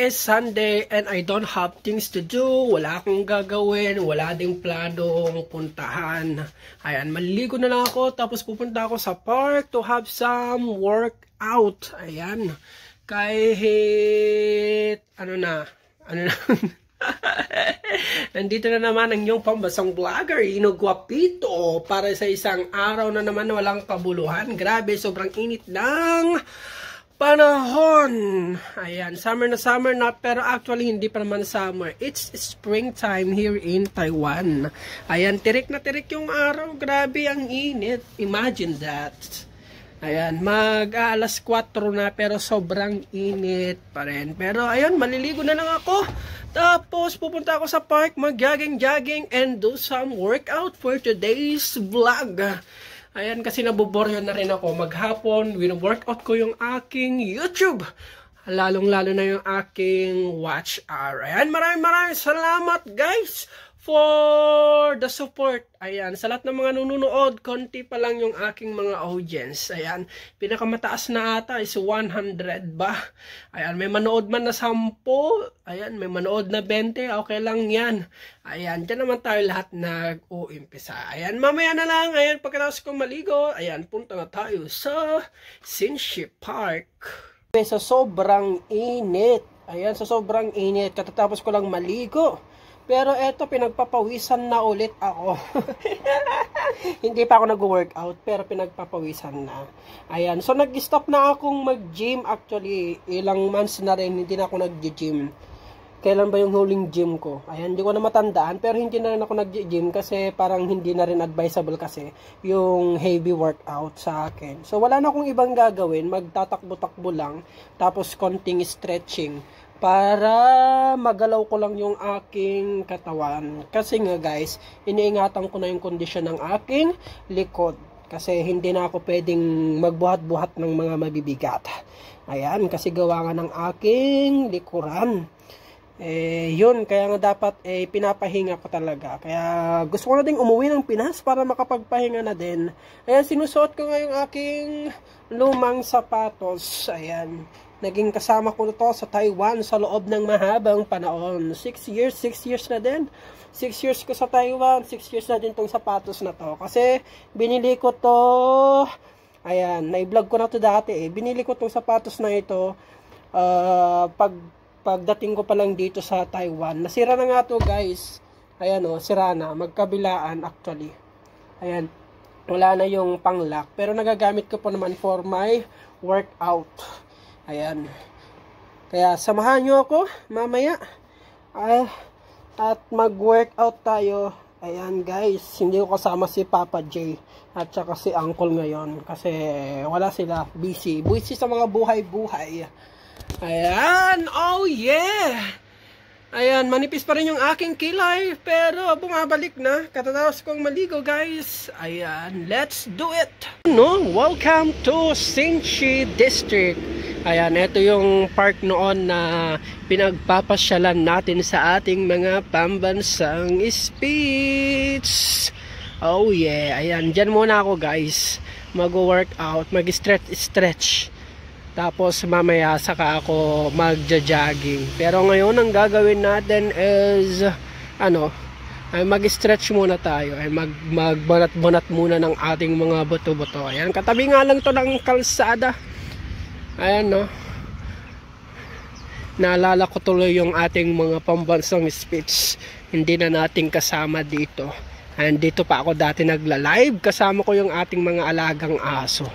is Sunday and I don't have things to do. Wala akong gagawin. Wala ding planong puntahan. Ayan, maliligo na lang ako. Tapos pupunta ako sa park to have some workout. Ayan. Kahit ano na. Nandito na naman ang iyong pambasang vlogger, Ino Guapito, para sa isang araw na naman na walang kabuluhan. Grabe, sobrang init ng panahon. Ayan, summer na, pero actually hindi pa naman summer. It's springtime here in Taiwan. Ayan, tirik na tirik yung araw. Grabe, ang init. Imagine that. Ayan, mag-alas 4 na pero sobrang init pa rin. Pero ayun, maliligo na lang ako. Tapos pupunta ako sa park, mag-jogging and do some workout for today's vlog. Ayan, kasi nabuboryo na rin ako maghapon. Wino-workout ko yung aking YouTube. Lalong-lalo na yung aking watch hour. Ayan, maraming salamat guys for the support. Ayan, sa lahat ng mga nununood, konti pa lang yung aking mga audience. Ayan, pinakamataas na ata is 100 ba? Ayan, may manood man na 10. Ayan, may manood na 20. Okay lang yan. Ayan, dyan naman tayo lahat nag-uumpisa. Ayan, mamaya na lang. Ayan, pagkatapos kong maligo, ayan, punta na tayo sa Hsinchu Park. Sa sobrang init. Ayan, sa sobrang init. Katatapos ko lang maligo. Pero eto, pinagpapawisan na ulit ako. Hindi pa ako nag-workout, pero pinagpapawisan na. Ayan, so nag-stop na akong mag-gym. Actually, ilang months na rin, hindi na ako nag-gym. Kailan ba yung huling gym ko? Ayan, hindi ko na matandaan, pero hindi na rin ako nag-gym kasi parang hindi na rin advisable kasi yung heavy workout sa akin. So, wala na akong ibang gagawin. Magtatakbo-takbo lang, tapos konting stretching para magalaw ko lang yung aking katawan. Kasi nga guys, iniingatan ko na yung kondisyon ng aking likod. Kasi hindi na ako pwedeng magbuhat-buhat ng mga mabibigat. Ayan, kasi gawa nga ng aking likuran. Yun, kaya nga dapat pinapahinga ko talaga. Kaya gusto ko na ding umuwi ng Pinas para makapagpahinga na din. Ayan, sinusuot ko nga yung aking lumang sapatos. Ayan, naging kasama ko na to sa Taiwan sa loob ng mahabang panahon. 6 years na din. 6 years ko sa Taiwan, 6 years na din tong sapatos na to. Kasi binili ko to, ayan, na-vlog ko na to dati Binili ko tong sapatos na ito pagdating ko pa lang dito sa Taiwan. Nasira na nga to guys. Ayan o, sira na. Magkabilaan actually. Ayan, wala na yung pang-lock. Pero nagagamit ko po naman for my workout. Ayan. Kaya samahan nyo ako mamaya. At mag-workout tayo. Ayan guys. Hindi ko kasama si Papa J. At saka si Uncle ngayon. Kasi wala sila. Busy sa mga buhay-buhay. Ayan. Oh yeah. Ayan. Manipis pa rin yung aking kilay. Pero bumabalik na. Katatapos kong maligo guys. Ayan. Let's do it. Welcome to Hsinchu District. Ayan, ito yung park noon na pinagpapasyalan natin sa ating mga pambansang speech. Oh yeah, ayan, dyan muna ako guys. Mag-workout, mag-stretch. Tapos mamaya saka ako magja-jogging. Pero ngayon ang gagawin natin is, ay mag-stretch muna tayo. Ay magbanat-banat muna ng ating mga buto-buto. Ayan, katabi nga lang to ng kalsada. Ayan no. Naalala ko tuloy yung ating mga pambansang speech. Hindi na natin kasama dito. And dito pa ako dati nagla-live. Kasama ko yung ating mga alagang aso.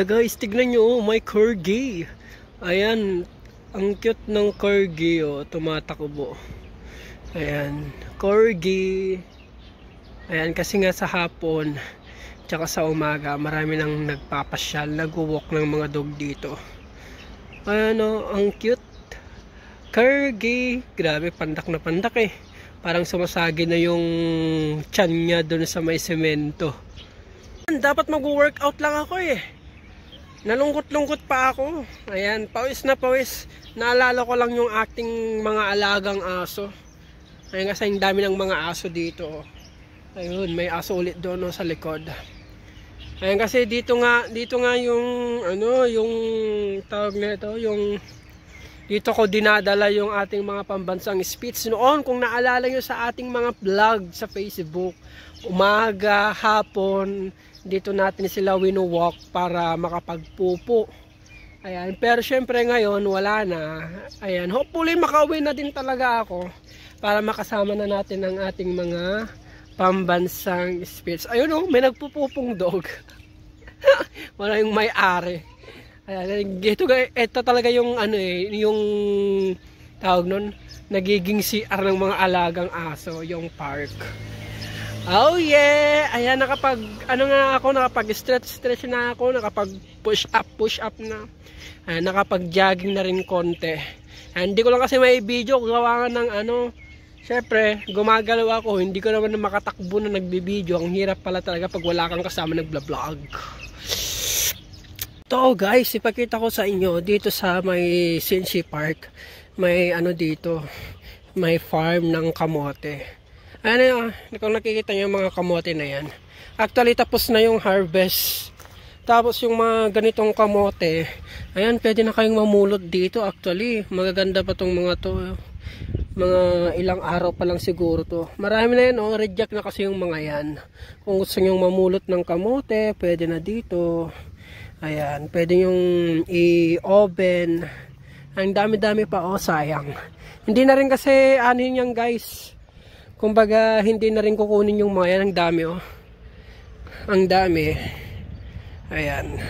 Guys, tignan nyo, my corgi. Ayan, Ang cute ng corgi, oh, tumatakbo. Ayan, corgi. Ayan, kasi nga sa hapon, tsaka sa umaga, marami nang nagpapasyal, nag-walk ng mga dog dito. Ayan, oh, ang cute. Corgi. Grabe, pandak na pandak eh. Parang sumasagi na yung tiyan niya dun sa may semento. Dapat mag-workout lang ako eh. Nalungkot-lungkot pa ako. Ayan, pawis na pawis. Naalala ko lang yung ating mga alagang aso. Ayan, kasi ang dami ng mga aso dito. Ayun, may aso ulit doon, no, sa likod. Ayan, kasi dito nga yung ano, yung tawag na ito, yung dito ko dinadala yung ating mga pambansang Spitz noon. Kung naalala nyo sa ating mga vlog sa Facebook, umaga, hapon, dito natin sila wino-walk para makapagpupo. Ayan, pero syempre ngayon wala na. Ayan, hopefully makauwi na din talaga ako para makasama na natin ang ating mga pambansang Spitz. Ayun, oh, may nagpupupong dog. Wala yung may-ari. Ayan, ito talaga yung ano eh, yung tawag nun, nagiging CR ng mga alagang aso, yung park. Oh yeah! Ayan, nakapag-stretch na ako, nakapag-push up na. Ayan, nakapag-jogging na rin konti. Ayan, hindi ko lang kasi may video, gawa nga ng ano, syempre, gumagalaw ako, hindi ko naman makatakbo na nagbibideo. Ang hirap pala talaga pag wala kang kasama nagblog. Ito guys, ipakita ko sa inyo, dito sa may Cincy Park, may ano dito, may farm ng kamote. Ano, kung nakikita nyo yung mga kamote na yan. Actually, tapos na yung harvest. Tapos yung mga ganitong kamote, ayan, pwede na kayong mamulot dito. Actually, magaganda pa tong mga to. Mga ilang araw pa lang siguro to. Marami na yan, oh. Reject na kasi yung mga yan. Kung gusto nyo mamulot ng kamote, pwede na dito. Ayan, pwede yung i-oven. Ang dami-dami pa, oh, sayang. Hindi na rin kasi, ano yan guys. Kumbaga, hindi na rin kukunin yung mga yan. Ang dami, oh. Ang dami. Ayan.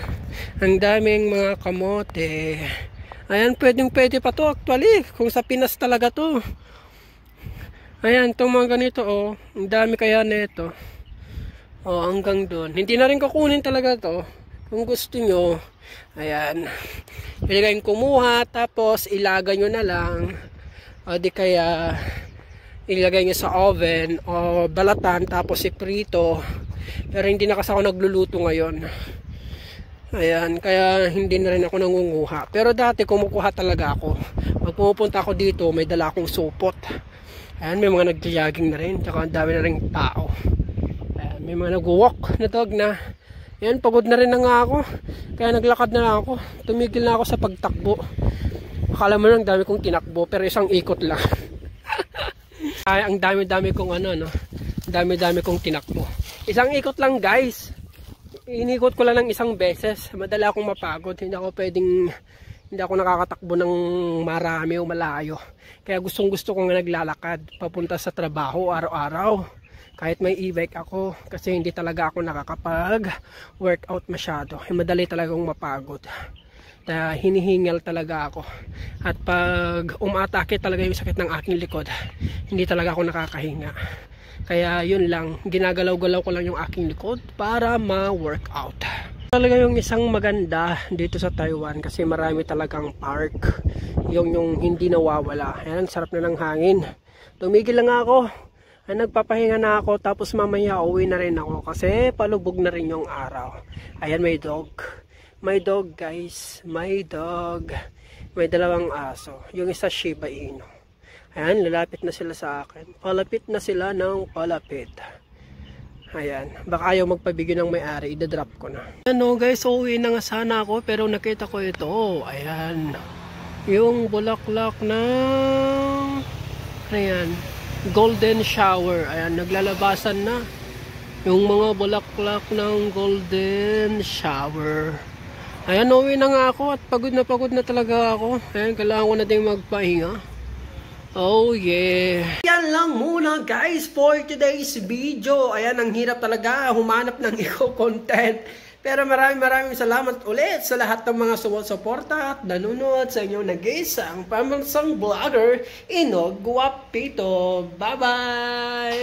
Ang daming mga kamote. Ayan, pwede pa to actually. Kung sa Pinas talaga to. Ayan, itong mga ganito, oh. Ang dami kaya nito. Oh, hanggang doon. Hindi na rin kukunin talaga to. Kung gusto nyo. Ayan. Pwede kayong kumuha. Tapos, ilagay nyo na lang. O di kaya ilagay nyo sa oven o balatan tapos iprito. Pero hindi na kasi ako nagluluto ngayon. Ayan, kaya hindi na rin ako nangunguha. Pero dati kumukuha talaga ako. Pag pumupunta ako dito, may dala akong supot. Ayan, may mga nag-jogging na rin. Tsaka ang dami na rin tao. Ayan, may mga nag-walk na dog na. Ayan, pagod na rin na nga ako. Kaya naglakad na lang ako. Tumigil na ako sa pagtakbo. Akala mo lang dami kong tinakbo, pero isang ikot lang. Ay, ang dami-dami kong ano, no? Dami-dami kong tinakbo. Isang ikot lang, guys. Inikot ko lang ng isang beses. Madala akong mapagod. Hindi ako nakakatakbo ng marami o malayo. Kaya gustong-gusto ko nga naglalakad papunta sa trabaho araw-araw. Kahit may e-bike ako, kasi hindi talaga ako nakakapag-workout masyado. Madali talagang mapagod. Hinihingal talaga ako. At pag umatake talaga yung sakit ng aking likod, hindi talaga ako nakakahinga. Kaya yun lang, ginagalaw-galaw ko lang yung aking likod para ma-workout. Talaga yung isang maganda dito sa Taiwan kasi marami talagang park. Yung hindi nawawala. Ayan, sarap na ng hangin. Tumigil lang ako. Ay, nagpapahinga na ako tapos mamaya uwi na rin ako kasi palubog na rin yung araw. Ayan, may dog. May dog guys, may dog. May dalawang aso. Yung isa Shiba Inu. Ayan, lalapit na sila sa akin. Palapit na sila ng palapit. Ayan, baka ayaw magpabigyan ng may-ari, idadrop ko na. Ano guys, uwi na nga sana ako pero nakita ko ito. Ayan, yung bulaklak ng ayan, golden shower. Ayan, naglalabasan na yung mga bulaklak ng golden shower. Ayan, uwi na nga ako at pagod na talaga ako. Ayan, kailangan ko na din magpahinga. Oh yeah. Yan lang muna guys for today's video. Ayan, ang hirap talaga humanap ng eco content Pero maraming salamat ulit sa lahat ng mga sumusuporta at nanonood sa inyong nag-iisang pambansang vlogger, Inog Guapito. Bye-bye!